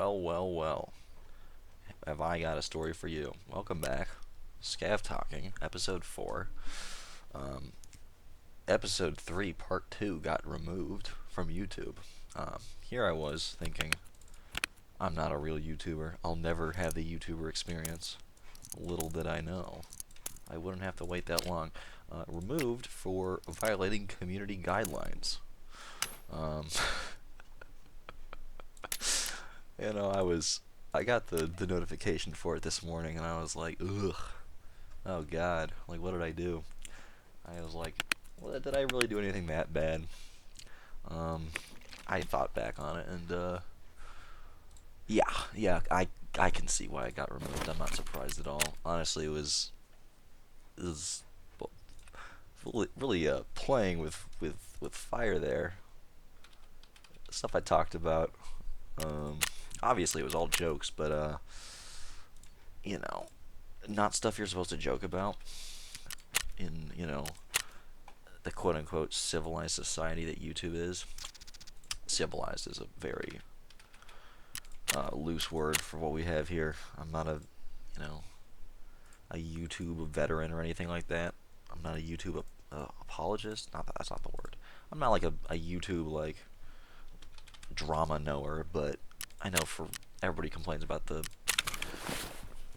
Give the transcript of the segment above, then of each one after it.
Well. Have I got a story for you? Welcome back. Scav Talking, Episode 4. Um, Episode 3, Part 2 got removed from YouTube. Here I was thinking, I'm not a real YouTuber. I'll never have the YouTuber experience. Little did I know. I wouldn't have to wait that long. Removed for violating community guidelines. Um, I got the notification for it this morning, and I was like, ugh, oh god, like, what did I do? I was like, well, did I really do anything that bad? I thought back on it, and, yeah, I can see why it got removed. I'm not surprised at all. Honestly, it was well, really, playing with fire there. Stuff I talked about, um, obviously it was all jokes, but, you know, not stuff you're supposed to joke about in, the quote-unquote civilized society that YouTube is. Civilized is a very loose word for what we have here. I'm not a YouTube veteran or anything like that. I'm not a YouTube apologist. That's not the word. I'm not like a YouTube like drama knower, but I know for everybody complains about the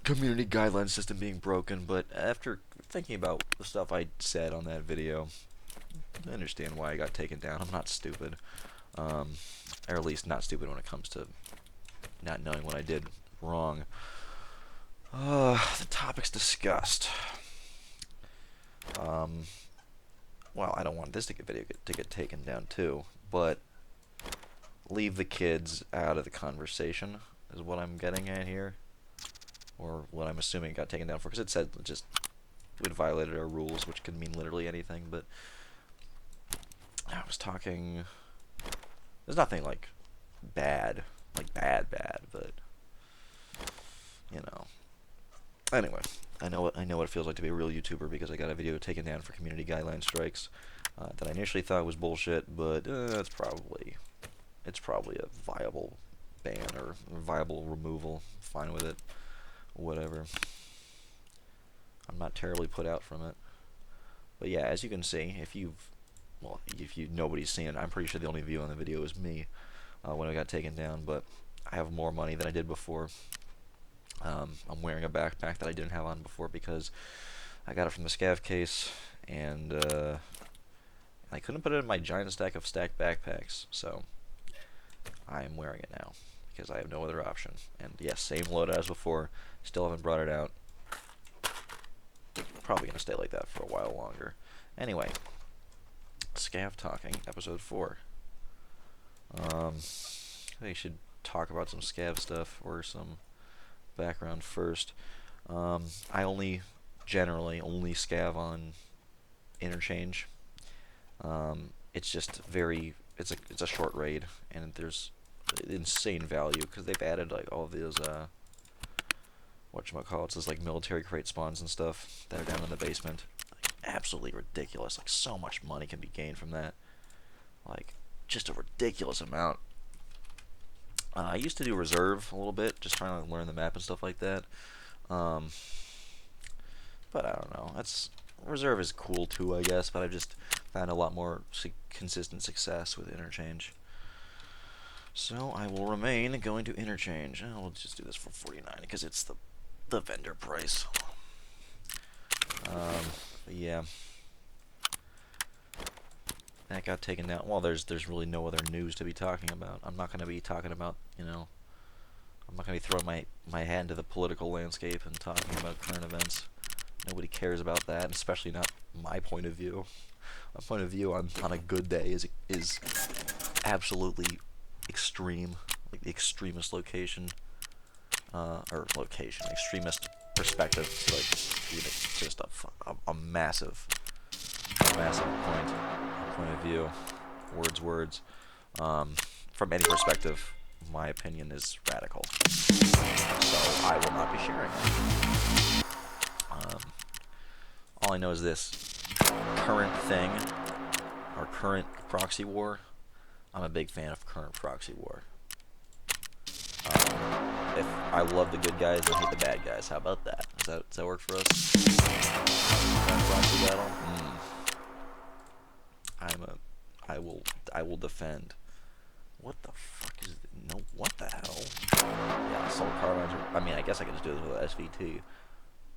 community guideline system being broken, but after thinking about the stuff I said on that video, I understand why I got taken down. I'm not stupid. Or at least not stupid when it comes to not knowing what I did wrong. The topics discussed. Well, I don't want this video to get taken down too, but leave the kids out of the conversation is what I'm getting at here, or what I'm assuming got taken down for, because it said just we'd violated our rules, which could mean literally anything. But I was talking. There's nothing like bad, but Anyway, I know what it feels like to be a real YouTuber, because I got a video taken down for community guideline strikes that I initially thought was bullshit, but it's probably a viable ban or viable removal. Fine with it, whatever. I'm not terribly put out from it. But yeah, as you can see, if nobody's seen it, I'm pretty sure the only view on the video is me when I got taken down. But I have more money than I did before. I'm wearing a backpack that I didn't have on before because I got it from the Scav case, and I couldn't put it in my giant stack of stacked backpacks, so I am wearing it now because I have no other option. And yes, same load as before. Still haven't brought it out. Probably gonna stay like that for a while longer. Anyway, Scav Talking, Episode 4. I think I should talk about some Scav stuff or some background first. I generally only scav on interchange. It's just it's a short raid, and there's insane value because they've added like all of those whatchamacallits, those like military crate spawns and stuff that are down in the basement. Like, absolutely ridiculous. Like, so much money can be gained from that. Like, just a ridiculous amount. I used to do reserve a little bit, just trying to learn the map and stuff like that. But I don't know. Reserve is cool too, I guess. But I've just found a lot more consistent success with interchange. So I will remain going to interchange. We'll just do this for 49 because it's the vendor price. But yeah. That got taken down. Well, there's really no other news to be talking about. I'm not going to be talking about, I'm not going to be throwing my hat into the political landscape and talking about current events. Nobody cares about that, especially not my point of view. My point of view on a good day is absolutely extreme, like the extremist extremist perspective. Like, it's just a massive point of view. Words. From any perspective, my opinion is radical. So I will not be sharing it. All I know is this current thing, or current proxy war. I'm a big fan of current proxy war. I love the good guys and hate the bad guys. How about that? Does that work for us? Battle? I will defend. What the fuck is no? What the hell? Yeah, assault carbines. I mean, I guess I could just do this with SVT.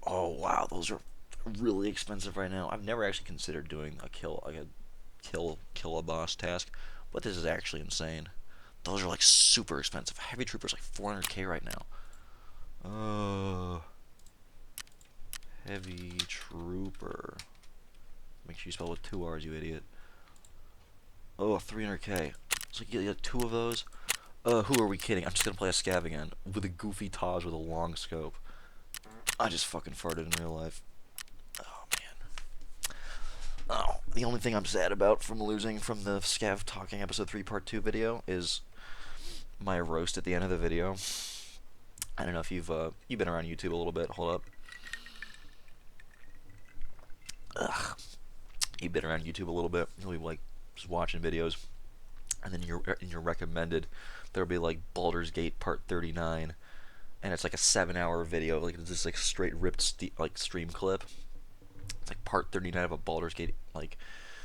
Oh wow, those are really expensive right now. I've never actually considered doing a kill a boss task, but this is actually insane. Those are like super expensive. Heavy Trooper's like 400k right now. Heavy Trooper. Make sure you spell with 2 R's, you idiot. Oh, 300k. So you get 2 of those. Who are we kidding? I'm just gonna play a Scav again with a goofy Taj with a long scope. I just fucking farted in real life. Oh man. Oh, the only thing I'm sad about from losing from the Scav Talking Episode 3 Part 2 video is my roast at the end of the video. I don't know if you've been around YouTube a little bit. Hold up. Ugh. You've been around YouTube a little bit. You'll be like just watching videos, and then you're recommended there'll be like Baldur's Gate Part 39, and it's like a 7-hour video, like it's just like straight ripped like stream clip. It's like Part 39 of a Baldur's Gate like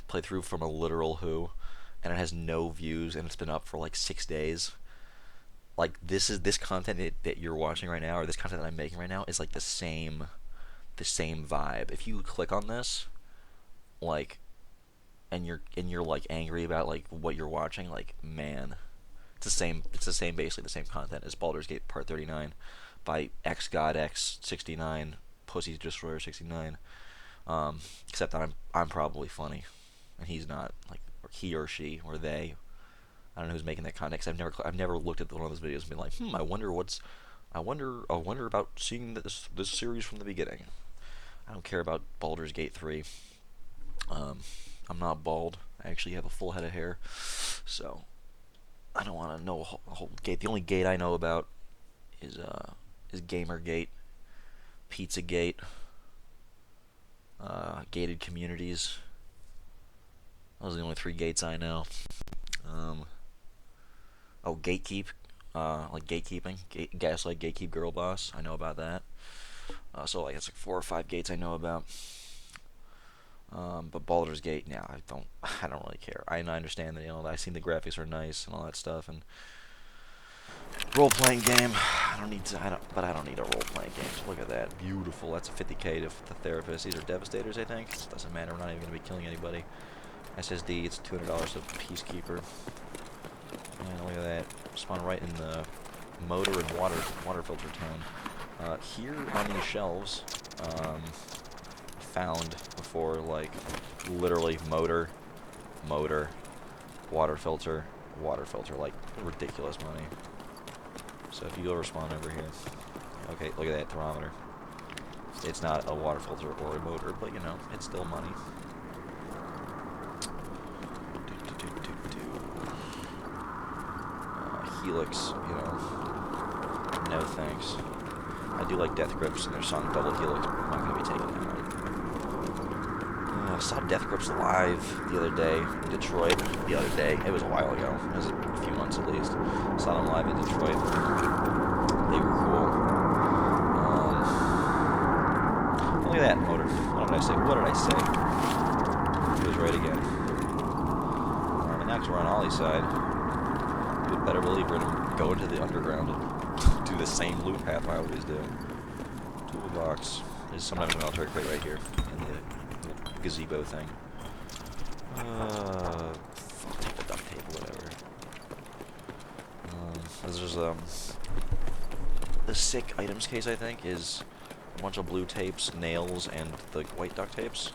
playthrough from a literal Who, and it has no views, and it's been up for like 6 days. Like this content that you're watching right now, or this content that I'm making right now, is like the same vibe. If you click on this, like, and you're like angry about like what you're watching, like, man, it's the same basically the same content as Baldur's Gate Part 39 by X God X 69 Pussy Destroyer 69. Except that I'm probably funny, and he's not, like, or he or she or they. I don't know who's making that content. 'Cause I've never looked at one of those videos and been like, I wonder about seeing this series from the beginning. I don't care about Baldur's Gate 3. I'm not bald. I actually have a full head of hair, so I don't want to know a whole gate. The only gate I know about is Gamergate, Pizzagate, gated communities. Those are the only 3 gates I know. Oh, gatekeep, like gatekeeping, gaslight, gatekeep, girl boss. I know about that. So like it's like 4 or 5 gates I know about. But Baldur's Gate, yeah, I don't really care. I understand that, I seen the graphics are nice and all that stuff, and role-playing game. I don't need a role-playing game. So look at that, beautiful. That's a 50k to the therapist. These are Devastators, I think. It doesn't matter. We're not even gonna be killing anybody. SSD, it's $200 to Peacekeeper. And look at that, spawn right in the motor and water filter town. Here on these shelves, found before, like, literally motor, water filter, like, ridiculous money. So if you go respawn over here, okay, look at that thermometer. It's not a water filter or a motor, but it's still money. Helix, no thanks. I do like Death Grips and their song Double Helix, but I'm not going to be taking that one. I saw Death Grips live the other day in Detroit. It was a while ago. It was a few months at least. Saw them live in Detroit. They were cool. Look at that motor. What did I say? It was right again. And now we're on Ollie's side. You would better believe we're going to go into the underground and do the same loot path I always do. Toolbox. There's sometimes a military crate right here in the gazebo thing. I'll take the duct tape, whatever. There's the sick items case, I think, is a bunch of blue tapes, nails, and the white duct tapes.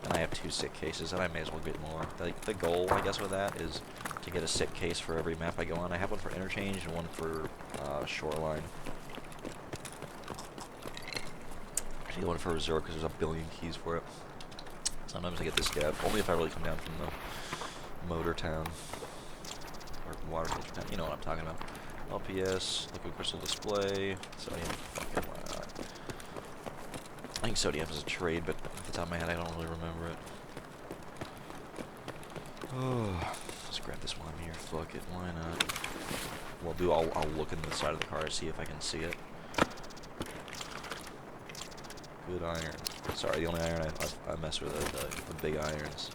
And I have 2 sick cases, and I may as well get more. The goal, I guess, with that is to get a sick case for every map I go on. I have one for Interchange and one for Shoreline. Actually, one for Reserve because there's a billion keys for it. Sometimes I get this Scav, only if I really come down from the Motor Town or Water Filter Town. You know what I'm talking about. LPS, Liquid Crystal Display, Sodium. Fucking why not? I think Sodium is a trade, but off the top of my head, I don't really remember it. Oh, let's grab this one here. Fuck it, why not? Well, I'll look in the side of the car to see if I can see it. Good iron. Sorry, the only iron I mess with are the big irons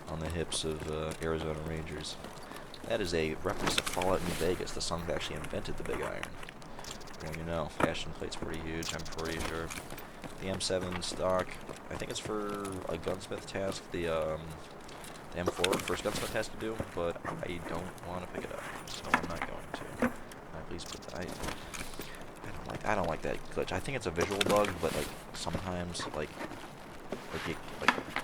on the hips of Arizona Rangers. That is a reference to Fallout New Vegas, the song that actually invented the big iron. Well, you know, fashion plate's pretty huge, I'm pretty sure. The M7 stock, I think it's for a gunsmith task, the M4 first gunsmith has to do, but I don't want to pick it up, so I'm not going to. Please put that. I don't like that glitch. I think it's a visual bug, but like sometimes okay,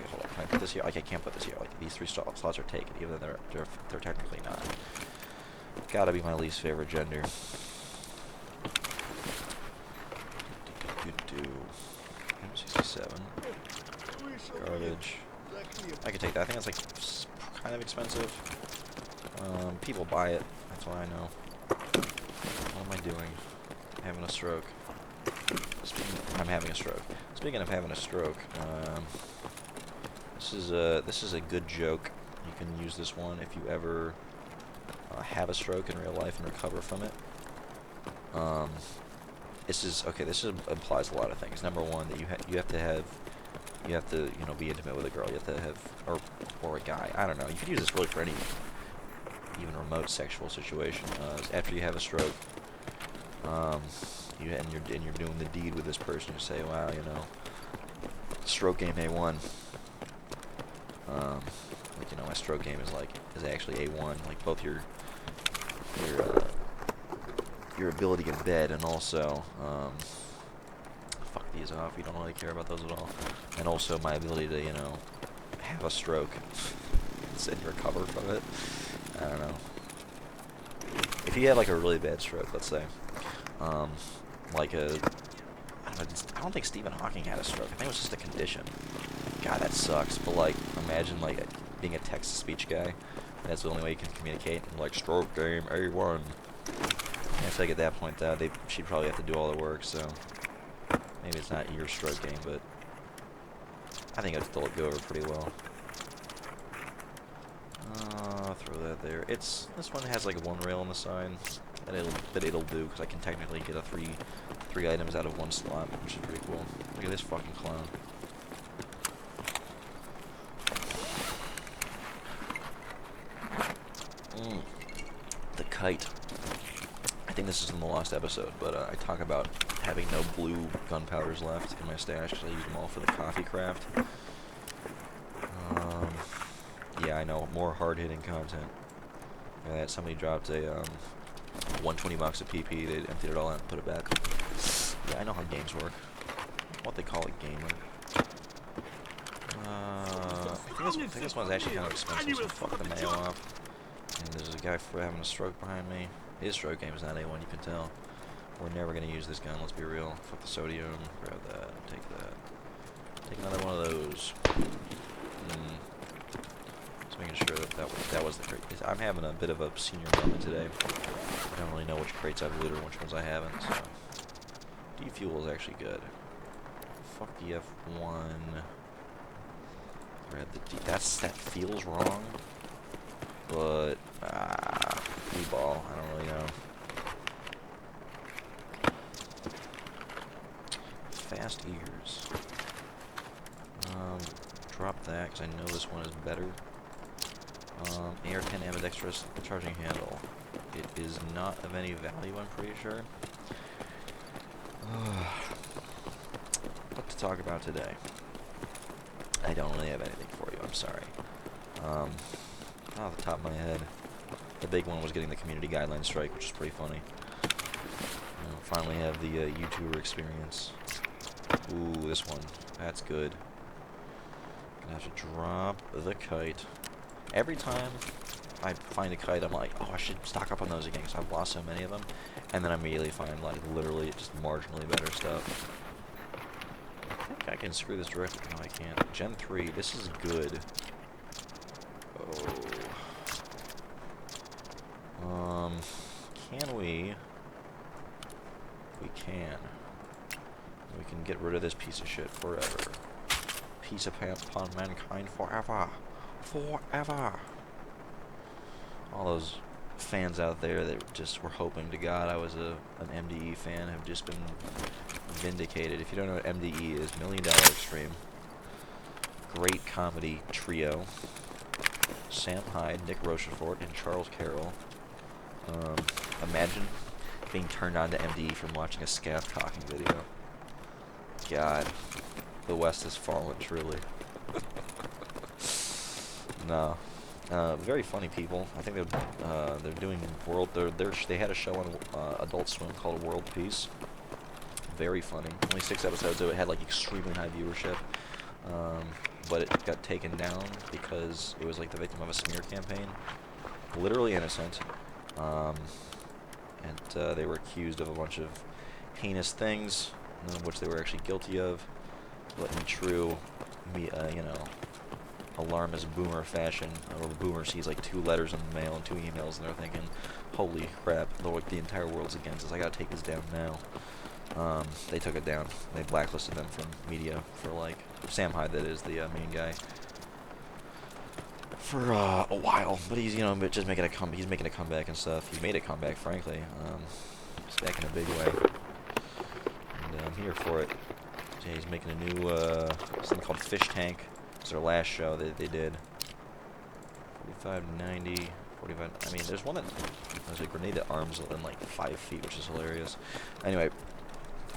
hold on, can I put this here? Like I can't put this here. Like these 3 slots are taken, even though they're technically not. Gotta be my least favorite gender. M67. Garbage. I could take that. I think that's like kind of expensive. People buy it. That's what I know. What am I doing? Having a stroke. I'm having a stroke. Speaking of having a stroke, this is a good joke. You can use this one if you ever have a stroke in real life and recover from it. This implies a lot of things. Number one, that you have to be intimate with a girl. You have to have or a guy. I don't know. You could use this really for any even remote sexual situation. After you have a stroke, you're doing the deed with this person. You say, wow, you know, stroke game A1. Like, you know, my stroke game is actually A1. Like both your ability in bed and also fuck these off. You don't really care about those at all. And also my ability to, you know, have a stroke and recover from it. I don't know. If you had like a really bad stroke, let's say, I don't think Stephen Hawking had a stroke. I think it was just a condition. God, that sucks. But like, imagine like being a text-to-speech guy. That's the only way you can communicate. And, like stroke game A1. I feel like at that point, she'd probably have to do all the work. So maybe it's not your stroke game, but I think it'd still go over pretty well. Throw that there. This one has like one rail on the side that it'll do because I can technically get a three items out of one slot, which is pretty cool. Look at this fucking clown. The kite. I think this is in the last episode, but I talk about having no blue gunpowders left in my stash because I use them all for the coffee craft. Yeah, I know, more hard-hitting content. That somebody dropped a $120 of PP. They emptied it all out and put it back. Yeah, I know how games work. What they call a gamer. I think this one's actually kind of expensive, so fuck the mayo off. And there's a guy having a stroke behind me. His stroke game is not A1, you can tell. We're never going to use this gun, let's be real. Fuck the sodium, grab that, take that. Take another one of those. Just making sure that was the crate. I'm having a bit of a senior moment today. I don't really know which crates I've looted and which ones I haven't, so. D-fuel is actually good. Fuck the F1. Grab the D. That feels wrong. But, blue ball, I don't really know. Fast ears. Drop that, because I know this one is better. AR-10 ambidextrous charging handle. It is not of any value, I'm pretty sure. What to talk about today? I don't really have anything for you, I'm sorry. Off the top of my head, the big one was getting the community guideline strike, which is pretty funny. Finally have the YouTuber experience. Ooh, this one. That's good. Gonna have to drop the kite. Every time I find a kite, I'm like, oh, I should stock up on those again, because I've lost so many of them. And then I immediately find, like, literally just marginally better stuff. I think I can screw this directly. No, I can't. Gen 3, this is good. Can we? We can. We can get rid of this piece of shit forever. Piece of upon mankind forever. Forever. All those fans out there that just were hoping to God I was an MDE fan have just been vindicated. If you don't know what MDE is, $1 Million Extreme. Great comedy trio. Sam Hyde, Nick Rochefort, and Charles Carroll. Imagine being turned on to MDE from watching a Scav talking video. God, the West has fallen, truly. No. Very funny people. I think they're doing they had a show on Adult Swim called World Peace. Very funny. Only 6 episodes, so it had like extremely high viewership. But it got taken down because it was like the victim of a smear campaign. Literally innocent. And they were accused of a bunch of heinous things, none of which they were actually guilty of. But in true, you know, alarmist boomer fashion, or boomer sees like 2 letters in the mail and 2 emails, and they're thinking, holy crap, like the entire world's against us, I gotta take this down now. They took it down. They blacklisted them from media for like, Sam Hyde, that is, the main guy, for a while. But he's, you know, just making a he's making a comeback and stuff. He made a comeback, frankly. He's back in a big way. And I'm here for it. So he's making a new, something called Fish Tank. It's their last show that they did. 45-90, 45, I mean, there's one that, there's a grenade that arms within like 5 feet, which is hilarious. Anyway,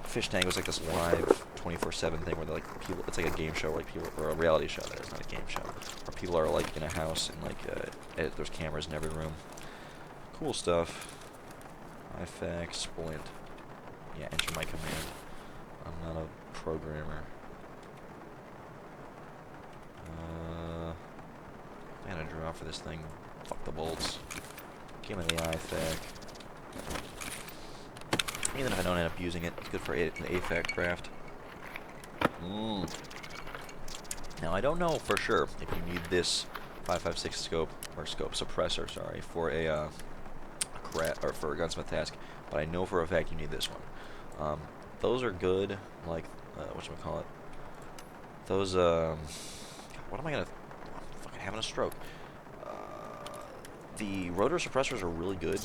Fish Tank was like this live 24/7 thing where they're like people, it's like a game show where like people, or a reality show, that is not a game show, where people are like in a house and like there's cameras in every room. Cool stuff. IFAC, Splint. Yeah, enter my command. I'm not a programmer. I gotta draw for this thing. Fuck the bolts. Give me the IFAC. Even if I don't end up using it, it's good for an AFAC craft. Now, I don't know for sure if you need this 5.56 scope, or scope suppressor, sorry, for a or for a gunsmith task, but I know for a fact you need this one. Those are good, like, whatchamacallit? Those, God, what am I gonna, I'm fucking having a stroke. The rotor suppressors are really good,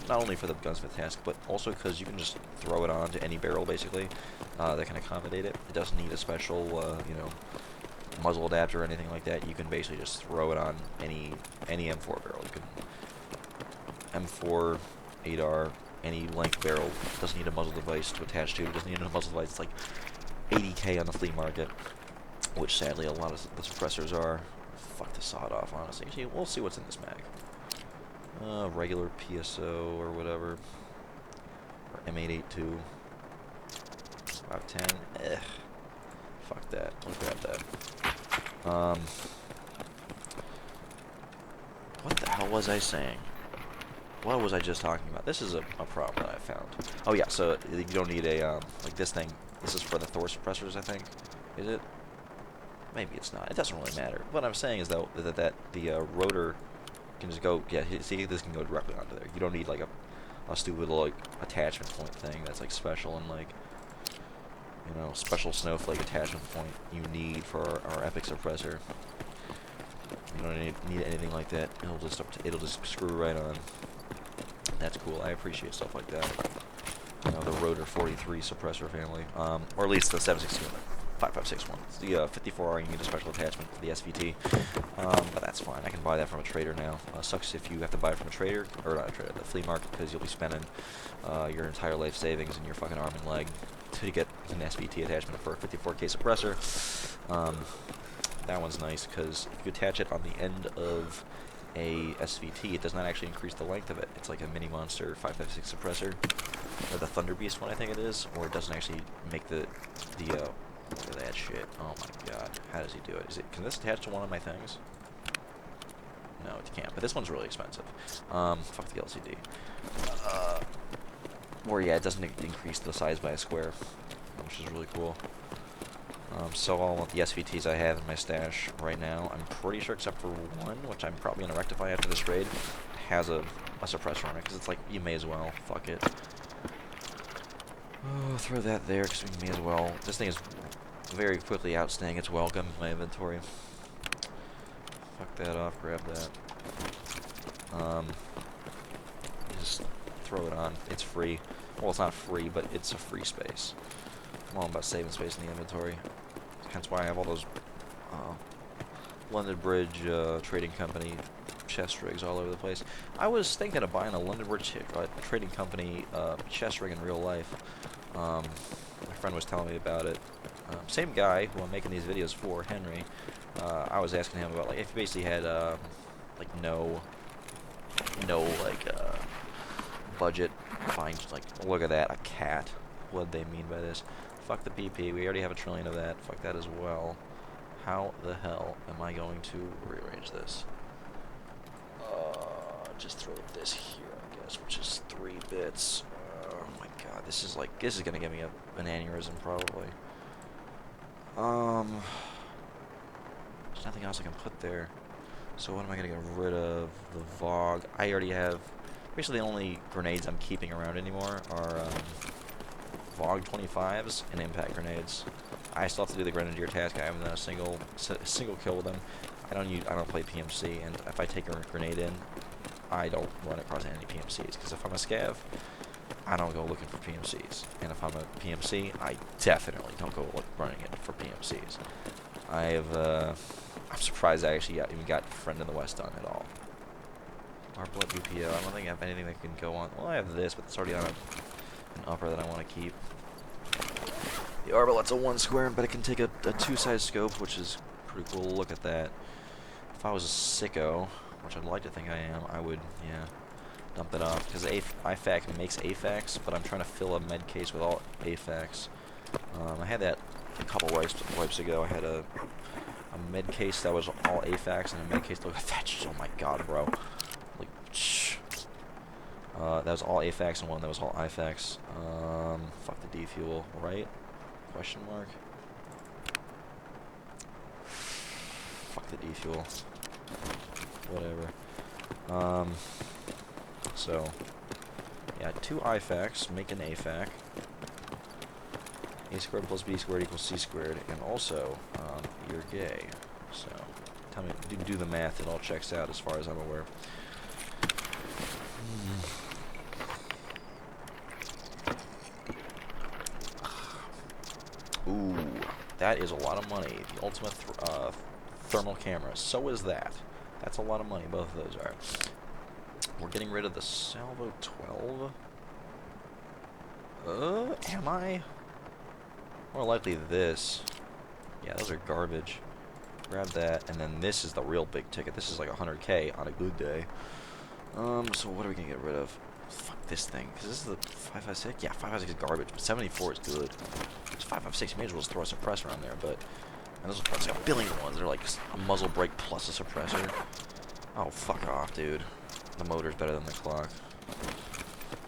not only for the gunsmith task, but also because you can just throw it onto any barrel, basically, that can accommodate it. It doesn't need a special, you know, muzzle adapter or anything like that. You can basically just throw it on any M4 barrel. You can M4, 8R, any length barrel. Doesn't need a muzzle device to attach to. It doesn't need a muzzle device. It's like 80K on the flea market, which sadly a lot of the suppressors are. Fuck the sawed off, honestly. We'll see what's in this mag. Regular PSO or whatever. Or M882. 510. Fuck that. Let's grab that. What the hell was I saying? What was I just talking about? This is a problem that I found. Oh yeah, so you don't need a, like this thing. This is for the Thor suppressors, I think. Is it? Maybe it's not. It doesn't really matter. What I'm saying is, though, that the rotor can just go, yeah, see, this can go directly onto there. You don't need, like, a stupid, like, attachment point thing that's, like, special and, like, you know, special snowflake attachment point you need for our epic suppressor. You don't need anything like that. It'll just screw right on. That's cool. I appreciate stuff like that. You know, the Rotor 43 suppressor family, or at least the 7.62 5.56 It's the 54R. You need a special attachment for the SVT, but that's fine. I can buy that from a trader now. Sucks if you have to buy it from a trader, or not a trader, the flea market, because you'll be spending your entire life savings in your fucking arm and leg to get an SVT attachment for a 54K suppressor. That one's nice because if you attach it on the end of a SVT, it does not actually increase the length of it. It's like a mini monster 5.56 suppressor, or the Thunder Beast one, I think it is, or it doesn't actually make the look at that shit. Oh my god, how does he do it? Can this attach to one of my things? No, it can't, but this one's really expensive. Fuck the LCD. Or yeah, it doesn't increase the size by a square, which is really cool. So all of the SVTs I have in my stash right now, I'm pretty sure except for one, which I'm probably going to rectify after this raid, has a suppressor on it, because it's like, you may as well. Fuck it. Oh, throw that there, because we may as well. This thing is very quickly outstaying its welcome in my inventory. Fuck that off, grab that. throw it on. It's free. Well, it's not free, but it's a free space. I'm all about saving space in the inventory. Hence why I have all those London Bridge Trading Company chest rigs all over the place. I was thinking of buying a London Bridge Trading Company chest rig in real life. My friend was telling me about it. Same guy who I'm making these videos for, Henry. I was asking him about, like, if he basically had like no budget. Fine, like, look at that, a cat. What do they mean by this? Fuck the PP. We already have 1 trillion of that. Fuck that as well. How the hell am I going to rearrange this? Just throw this here, I guess, which is 3 bits. Oh my god, this is gonna give me an aneurysm probably. There's nothing else I can put there. So what am I gonna get rid of? The VOG. I already have. Basically, the only grenades I'm keeping around anymore are VOG 25s and impact grenades. I still have to do the Grenadier task. I haven't done a single kill with them. I don't play PMC, and if I take a grenade in, I don't run across any PMCs. Because if I'm a Scav, I don't go looking for PMCs, and if I'm a PMC, I definitely don't go running in for PMCs. I'm surprised I actually even got Friend in the West done at all. Our blood BPO. I don't think I have anything that can go on. Well, I have this, but it's already on an upper that I want to keep. The Arbalet's a 1 square, but it can take a 2-size scope, which is pretty cool. Look at that. If I was a sicko, which I'd like to think I am, I would, yeah, dump it off. Because IFAC makes AFACs, but I'm trying to fill a med case with all AFACs. I had that a couple wipes ago. I had a med case that was all AFACs, and a med case, look at that. Oh my god, bro. Like, shh. That was all AFACs and one that was all IFACs. Fuck the defuel, right? Question mark. Fuck the defuel. Whatever. So, yeah, 2 IFACs make an AFAC. A squared plus B squared equals C squared, and also, you're gay. So, tell me, do the math, it all checks out as far as I'm aware. Ooh, that is a lot of money. The ultimate thermal camera. So is that. That's a lot of money, both of those are. We're getting rid of the Salvo 12. Am I? More likely this. Yeah, those are garbage. Grab that, and then this is the real big ticket. This is like 100K on a good day. So what are we gonna get rid of? Fuck this thing, because this is the 556. Yeah, 556 is garbage, but 74 is good. It's 556. You may as well just throw a suppressor on there, but and those are like a billion ones. They're like a muzzle brake plus a suppressor. Oh, fuck off, dude. The motor's better than the clock.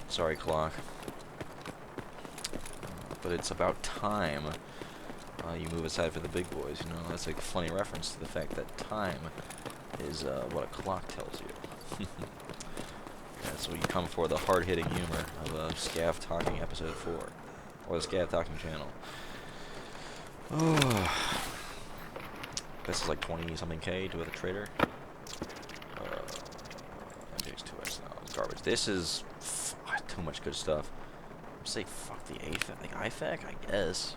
Sorry, clock. But it's about time you move aside for the big boys. You know, that's like a funny reference to the fact that time is what a clock tells you. That's what you come for, the hard-hitting humor of Scav Talking Episode 4. Or the Scav Talking channel. Oh. This is like 20-something K to a trader. MJX2X, no, it's garbage. This is too much good stuff. I'm say fuck the AFAC. Like IFAC, I guess.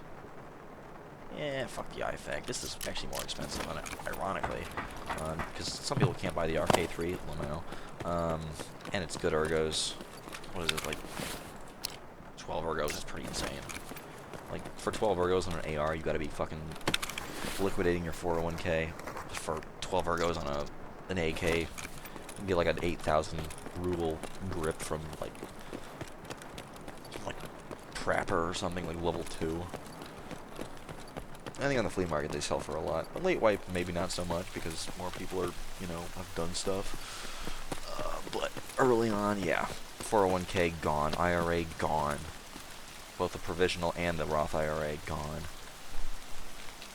Yeah, fuck the IFAC. This is actually more expensive, ironically. Because some people can't buy the RK3 limo. And it's good ergos. What is it, like 12 ergos is pretty insane. Like, for 12 ergos on an AR, you gotta be fucking liquidating your 401k. For 12 ergos on an AK, you can get like an 8,000 ruble grip from like Trapper or something, like level 2. I think on the flea market they sell for a lot. A late wipe, maybe not so much, because more people are, you know, have done stuff. But early on, yeah. 401k gone. IRA gone. Both the provisional and the Roth IRA gone.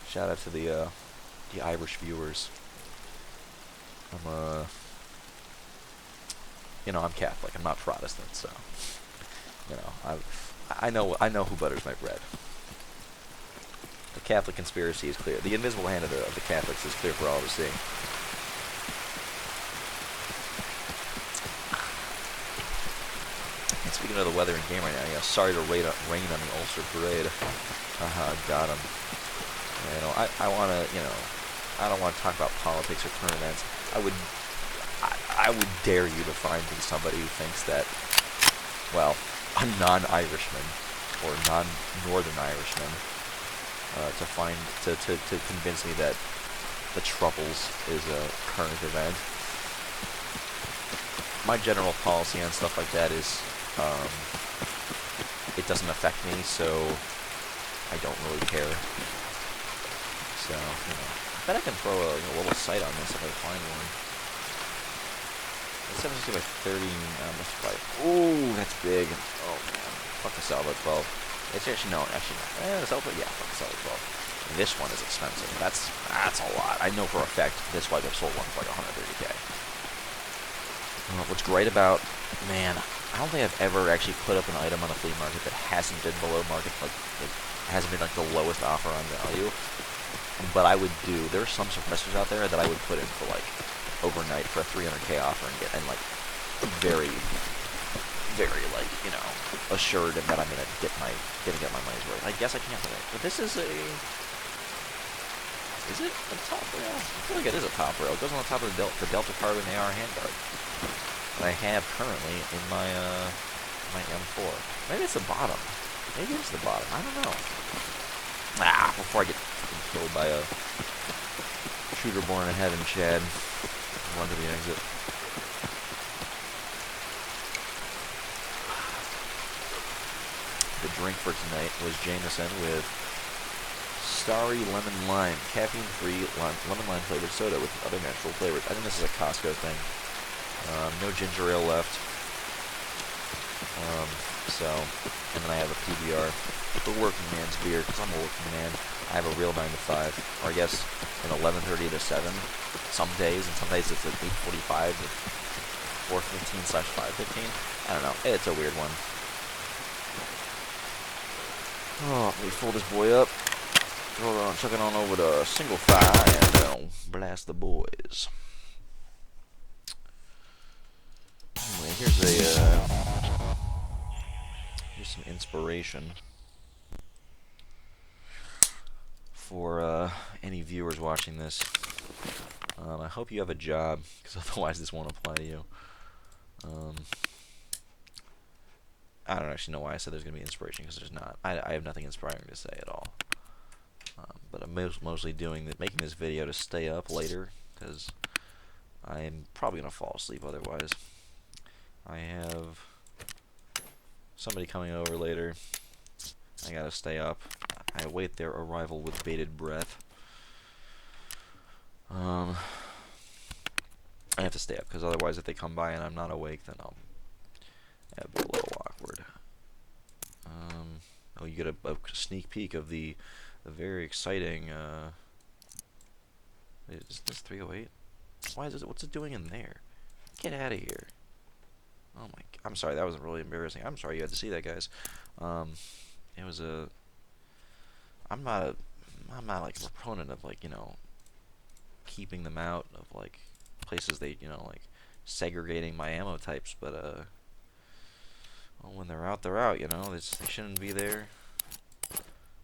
Shout out to the Irish viewers. I'm you know, I'm Catholic. I'm not Protestant, so you know, I know who butters my bread. The Catholic conspiracy is clear. The invisible hand of the Catholics is clear for all to see. speaking of the weather and game right now, yeah, sorry to rain on the Ulster Parade. Haha, got him. You know, I want to, you know, I don't want to talk about politics or current events. I would dare you to find me somebody who thinks that, well, a non-Irishman or non-Northern Irishman to convince me that the Troubles is a current event. My general policy on stuff like that is it doesn't affect me, so I don't really care. So, you know, I bet I can throw a little sight on this if I find one. Let's just give it 30. That's probably. Ooh, that's big. Oh man, fuck the Salvo 12. It's actually no, the Salvo. Yeah, fuck the Salvo 12. This one is expensive. That's a lot. I know for a fact this wipe I've sold one for like 130K. What's great about, man, I don't think I've ever actually put up an item on the flea market that hasn't been below market, like hasn't been like the lowest offer on value. But I would do. There are some suppressors out there that I would put in for like overnight for a 300K offer and get very, very like, you know, assured that I'm gonna get my money's worth. I guess I can't do it, but this is a. Is it a top rail? I feel like it is a top rail. It goes on the top of the Delta Carbon AR handguard that I have currently in my my M4. Maybe it's the bottom. Maybe it's the bottom. I don't know. Before I get killed by a shooter born in heaven, Chad. Run to the exit. The drink for tonight was Jameson with Starry Lemon Lime, caffeine-free lemon lime flavored soda with other natural flavors. I think this is a Costco thing. No ginger ale left. And then I have a PBR, the working man's beer, because I'm a working man. I have a real 9 to 5, or I guess an 11:30 to 7. Some days, and some days it's at 8:45 to 4:15/5:15. I don't know. It's a weird one. Oh, let me fold this boy up. Throw it on, chuck it on over to single fire, and blast the boys. Anyway, here's some inspiration for any viewers watching this. I hope you have a job, because otherwise this won't apply to you. I don't actually know why I said there's going to be inspiration, because there's not. I have nothing inspiring to say at all. But I'm mostly making this video to stay up later, because I'm probably going to fall asleep otherwise. I have somebody coming over later. I got to stay up. I await their arrival with bated breath. I have to stay up, because otherwise if they come by and I'm not awake, then it'll be a little awkward. Oh, you get a sneak peek of the very exciting, is this 308? Why is it, what's it doing in there? Get out of here. Oh my, I'm sorry, that was really embarrassing. I'm sorry you had to see that, guys. It was I'm not like a proponent of, like, you know, keeping them out of, like, places they, you know, like, segregating my ammo types, but, well, when they're out, you know, they shouldn't be there.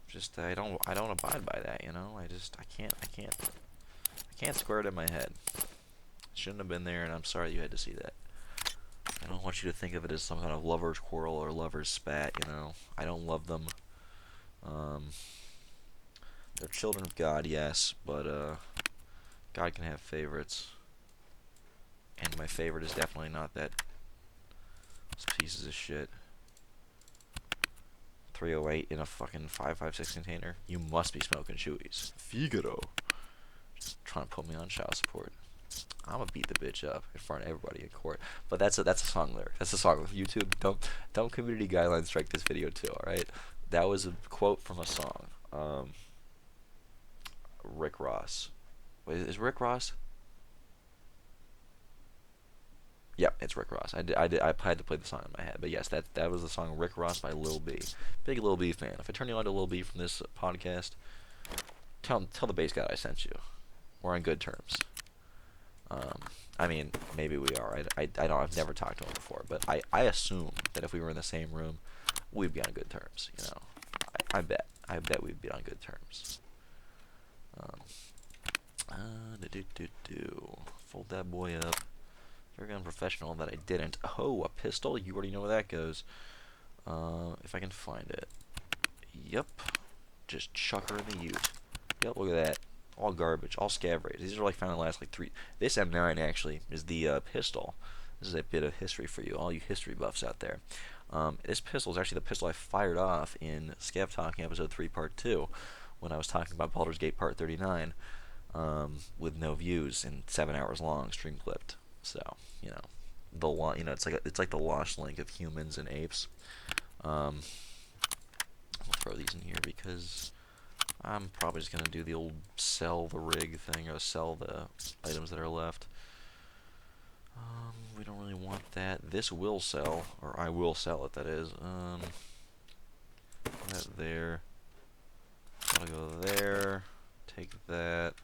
Just, I don't abide by that, you know, I can't square it in my head. Shouldn't have been there, and I'm sorry you had to see that. I don't want you to think of it as some kind of lover's quarrel or lover's spat, you know. I don't love them. They're children of God, yes, but God can have favorites. And my favorite is definitely not that. Those pieces of shit. 308 in a fucking 5.56 container. You must be smoking chewies. Figaro. Just trying to put me on child support. I'm gonna beat the bitch up in front of everybody in court. But that's a song lyric. That's a song with YouTube. Don't community guidelines strike this video too. All right. That was a quote from a song. Rick Ross. Wait, is Rick Ross? Yep, it's Rick Ross. I had to play the song in my head, but yes, that was the song Rick Ross by Lil B. Big Lil B fan. If I turn you on to Lil B from this podcast, tell the bass guy I sent you. We're on good terms. I mean, maybe we are. I don't. I've never talked to him before, but I assume that if we were in the same room, we'd be on good terms. You know, I bet. I bet we'd be on good terms. Fold that boy up. Very unprofessional that I didn't. Oh, a pistol? You already know where that goes. If I can find it. Yep. Just chuck her in the ute. Yep, look at that. All garbage. All scav raids. These are like found in the last like 3. This M9 actually is the pistol. This is a bit of history for you, all you history buffs out there. This pistol is actually the pistol I fired off in Scav Talking Episode 3 Part 2 when I was talking about Baldur's Gate Part 39 with no views and 7 hours long, stream clipped. So, you know, it's like the lost link of humans and apes. I'll throw these in here because I'm probably just gonna do the old sell the rig thing or sell the items that are left. We don't really want that. This will sell, or I will sell it. That is. That there. Gotta go there. Take that.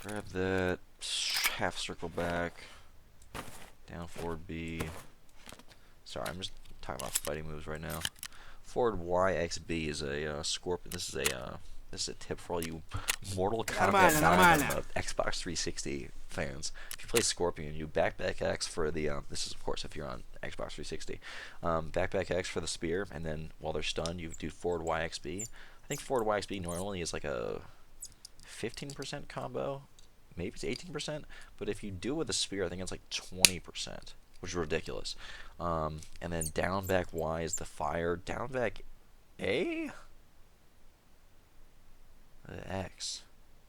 Grab that. Half circle back. Down forward B. Sorry, I'm just talking about fighting moves right now. Forward YXB is a Scorpion. This is a tip for all you Mortal Kombat 9 on the Xbox 360 fans. If you play Scorpion, you backback X for the this is of course if you're on Xbox 360. Backback X for the spear, and then while they're stunned, you do forward YXB. I think forward YXB normally is like a 15% combo, maybe it's 18%, but if you do it with a spear, I think it's like 20%, which is ridiculous. And then down back Y is the fire. Down back A? X.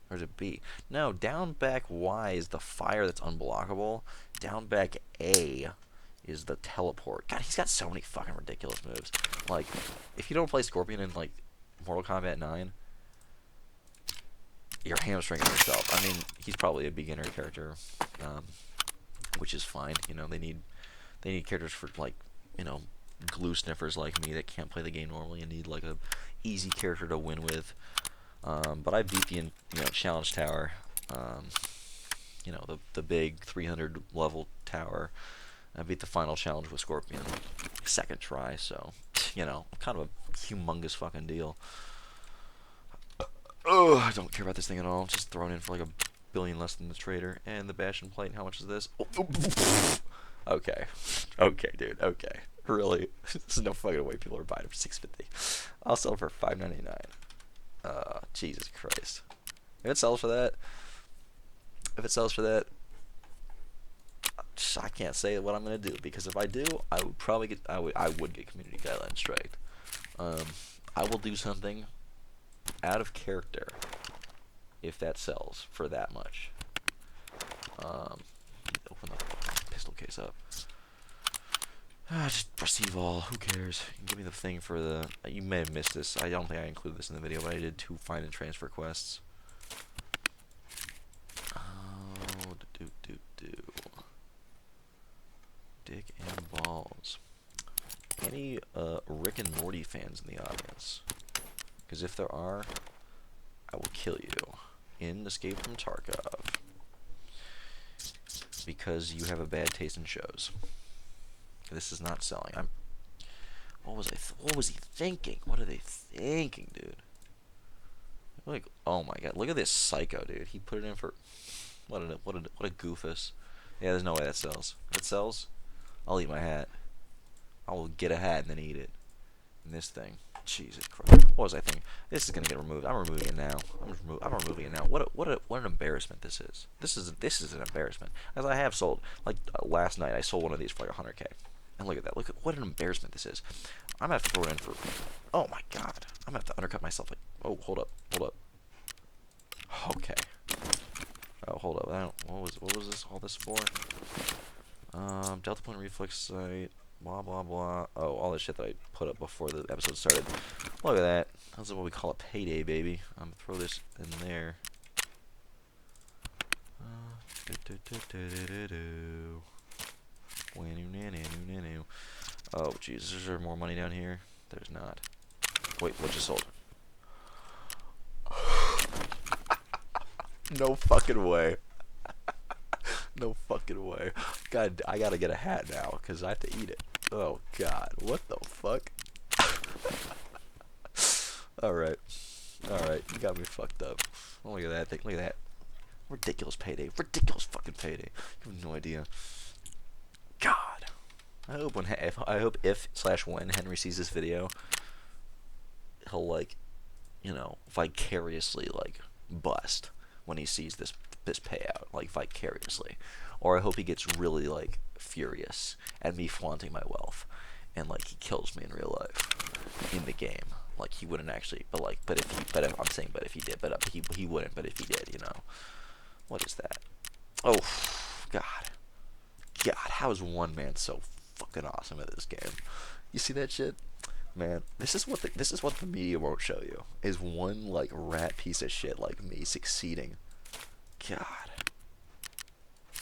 Or is it B? No, down back Y is the fire that's unblockable. Down back A is the teleport. God, he's got so many fucking ridiculous moves. Like, if you don't play Scorpion in, like, Mortal Kombat 9, you're hamstringing yourself. I mean, he's probably a beginner character, which is fine. You know, they need characters for, like, you know, glue sniffers like me that can't play the game normally and need, like, a easy character to win with. But I beat the challenge tower, you know, the big 300 level tower. I beat the final challenge with Scorpion, second try. So, you know, kind of a humongous fucking deal. Oh, I don't care about this thing at all. Just thrown in for like a billion less than the trader. And the Bastion plate. How much is this? Oh, okay, okay, dude. Okay, really? There's no fucking way people are buying it for $6.50. I'll sell it for $5.99. Jesus Christ. If it sells for that, I can't say what I'm gonna do, because if I do, I would probably get, I would get community guideline striked. I will do something out of character if that sells for that much. Open the pistol case up. Just receive all. Who cares? Give me the thing for the. You may have missed this. I don't think I included this in the video, but I did 2 find and transfer quests. Oh, Dick and balls. Any Rick and Morty fans in the audience? Because if there are, I will kill you in Escape from Tarkov. Because you have a bad taste in shows. This is not selling. What was he thinking? What are they thinking, dude? Like, oh my god, look at this psycho, dude. He put it in for what a goofus. Yeah, there's no way that sells. If it sells, I'll eat my hat. I will get a hat and then eat it. And this thing, Jesus Christ. What was I thinking? This is gonna get removed. I'm removing it now. I'm removing it now. What an embarrassment this is. This is an embarrassment. As I have sold, like last night, I sold one of these for like 100K. And look at that. Look at what an embarrassment this is. I'm gonna have to throw it in for. Oh my god. I'm gonna have to undercut myself. Like, oh, hold up. Okay. Oh, hold up. What was this? All this for? Delta point reflex sight. Blah blah blah. Oh, all the shit that I put up before the episode started. Look at that. That's what we call a payday, baby. I'm gonna throw this in there. Oh, Jesus, is there more money down here? There's not. Wait, what just sold? No fucking way. No fucking way. God, I gotta get a hat now because I have to eat it. Oh God, what the fuck? All right, all right, you got me fucked up. Oh, look at that thing. Look at that. Ridiculous payday. Ridiculous fucking payday. You have no idea. God. I hope if slash when Henry sees this video, he'll like, vicariously like bust when he sees this payout, like vicariously. Or I hope he gets really like furious at me flaunting my wealth, and like he kills me in real life in the game. Like he wouldn't actually, I'm saying, but if he did, but he wouldn't, but if he did, what is that? Oh, God, God, how is one man so fucking awesome at this game? You see that shit? Man, this is what the media won't show you, is one like rat piece of shit like me succeeding. God,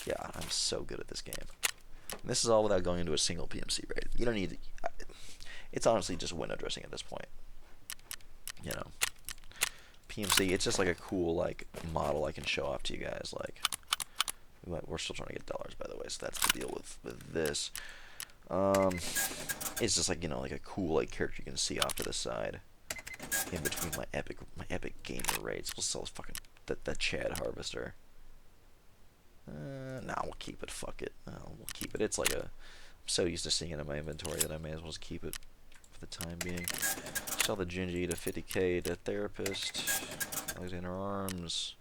God, I'm so good at this game. And this is all without going into a single PMC raid. You don't need. It's honestly just window dressing at this point. You know, PMC. It's just like a cool like model I can show off to you guys. Like, we're still trying to get dollars, by the way, so that's the deal with this. It's just like, like a cool like character you can see off to the side in between my epic gamer raids. We'll sell fucking that Chad Harvester. Nah, we'll keep it. Fuck it. We'll keep it. It's like I'm so used to seeing it in my inventory that I may as well just keep it for the time being. Sell the Gingy to 50k to Therapist. Alexander Arms.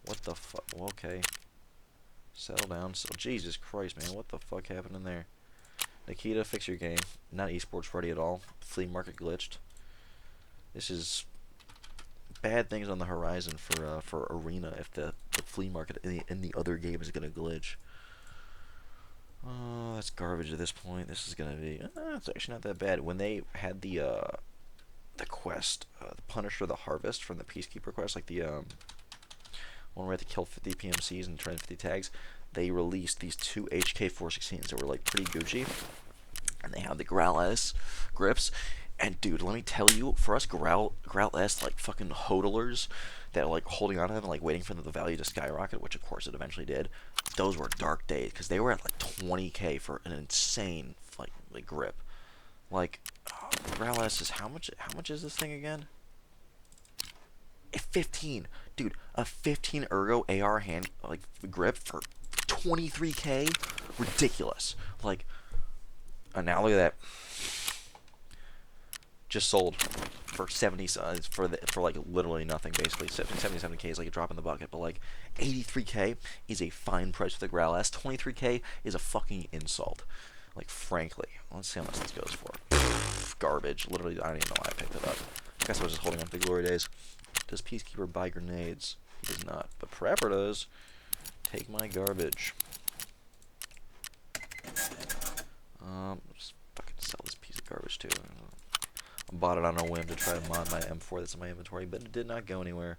What the fuck? Well, okay. Settle down. So, Jesus Christ, man. What the fuck happened in there? Nikita, fix your game. Not esports ready at all. Flea market glitched. This is bad things on the horizon for Arena if the flea market in the other game is gonna glitch. Oh, that's garbage at this point. This is gonna be. It's actually not that bad. When they had the quest, the Punisher, the Harvest from the Peacekeeper quest, like the one where we had to kill 50 PMCs and turn 50 tags, they released these two HK416s that were like pretty Gucci, and they had the Growl S grips. And dude, let me tell you, for us Growl S like fucking hodlers that are like holding on to them and like waiting for the value to skyrocket, which of course it eventually did, those were dark days because they were at like 20k for an insane like grip. Like Growl S is how much is this thing again? 15, dude, a 15 ergo AR hand like grip for 23k, ridiculous. Like, now look at that. Just sold for 70 for like literally nothing, basically 77k is like a drop in the bucket, but like 83k is a fine price for the Growl S. 23k is a fucking insult. Like, frankly, let's see how much this goes for. Garbage. Literally, I don't even know why I picked it up. I guess I was just holding on to the glory days. Does Peacekeeper buy grenades? He does not, but frfr does. Take my garbage. Just fucking sell this piece of garbage too. I bought it on a whim to try to mod my M4 that's in my inventory, but it did not go anywhere.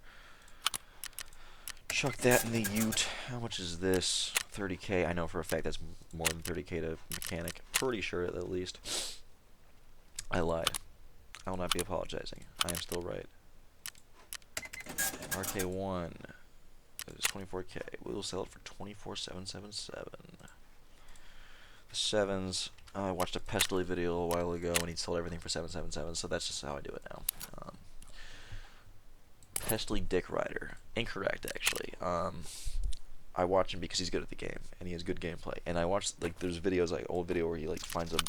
Chuck that in the ute. How much is this? 30k. I know for a fact that's more than 30k to mechanic. Pretty sure at least. I lied. I will not be apologizing. I am still right. RK1 is 24k. We will sell it for 24,777. The sevens. I watched a Pestily video a while ago and he sold everything for 777, so that's just how I do it now. Pestily Dick Rider. Incorrect, actually. I watch him because he's good at the game and he has good gameplay. And I watched like there's videos like old video where he like finds a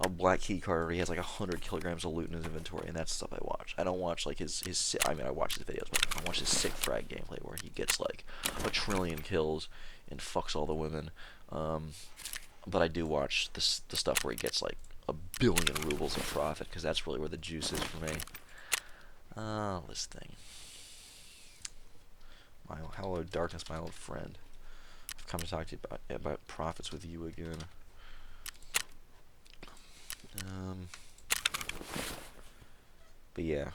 black key card where he has like 100 kilograms of loot in his inventory, and that's stuff I watch. I don't watch like his I mean I watch his videos, but I watch his sick frag gameplay where he gets like a trillion kills and fucks all the women. But I do watch the stuff where he gets like a billion rubles of profit, because that's really where the juice is for me. This thing. Hello, darkness, my old friend. I've come to talk to you about profits with you again. But yeah,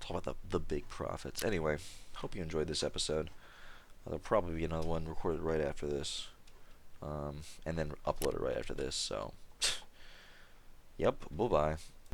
talk about the big profits. Anyway, hope you enjoyed this episode. There'll probably be another one recorded right after this, and then uploaded right after this. So, yep. Bye bye.